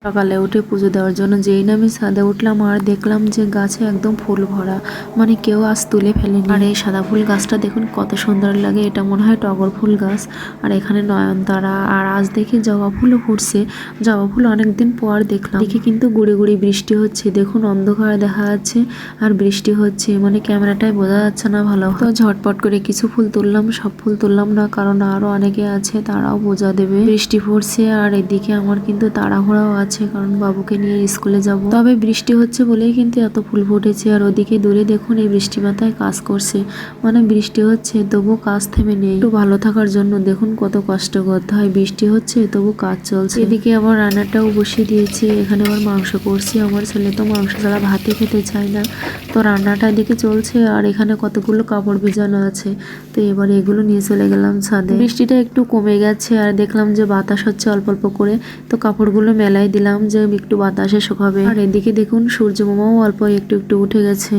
সকালে উঠে পুজো দেওয়ার জন্য যেই না আমি ছাদে উঠলাম আর দেখলাম যে গাছে একদম ফুল ভরা, মানে কেউ আজ তুলে ফেলেনি। আর এই সাদা ফুল গাছটা দেখুন কত সুন্দর লাগে, এটা মনে হয় টগর ফুল গাছ। আর এখানে নয়নতারা, আর আজ দেখি জবা ফুলও ফুটছে। জবা ফুল অনেকদিন পর দেখলাম। দেখি কিন্তু গুড়ি গুড়ি বৃষ্টি হচ্ছে, দেখুন অন্ধকার দেখা যাচ্ছে আর বৃষ্টি হচ্ছে, মানে ক্যামেরাটায় বোঝা যাচ্ছে না ভালো। তো ঝটপট করে কিছু ফুল তুললাম, সব ফুল তুললাম না কারণ আরো অনেকে আছে, তারাও বোঝা দেবে। বৃষ্টি পড়ছে আর এদিকে আমার কিন্তু তাড়াহুড়াও আছে, কারণ বাবুকে নিয়ে স্কুলে যাব। তবে বৃষ্টি হচ্ছে বলেই কিন্তু এত ফুল ফুটেছে। আর ওদিকে দূরে দেখুন এই বৃষ্টি মাথায় কাজ করছে, মানে বৃষ্টি হচ্ছে তবু কাজ থেমে নেই। একটু ভালো থাকার জন্য দেখুন কত কষ্ট করতে হয়, বৃষ্টি হচ্ছে তবু কাজ চলছে। এদিকে আবার রান্নাটাও বসিয়ে দিয়েছি, এখানে আবার মাংস করছি। আমার ছেলে তো মাংস ছাড়া ভাতই খেতে চায় না, তো রান্নাটা এদিকে চলছে আর এখানে কতগুলো কাপড় ভিজানো আছে। তো এবার এগুলো নিয়ে চলে গেলাম ছাদে। বৃষ্টিটা একটু কমে গেছে আর দেখলাম যে বাতাস হচ্ছে অল্প অল্প করে, তো কাপড়গুলো মেলাই দিলাম যে একটু বাতাসে শুকাবে। আর এদিকে দেখুন সূর্য মামাও অল্প একটু একটু উঠে গেছে।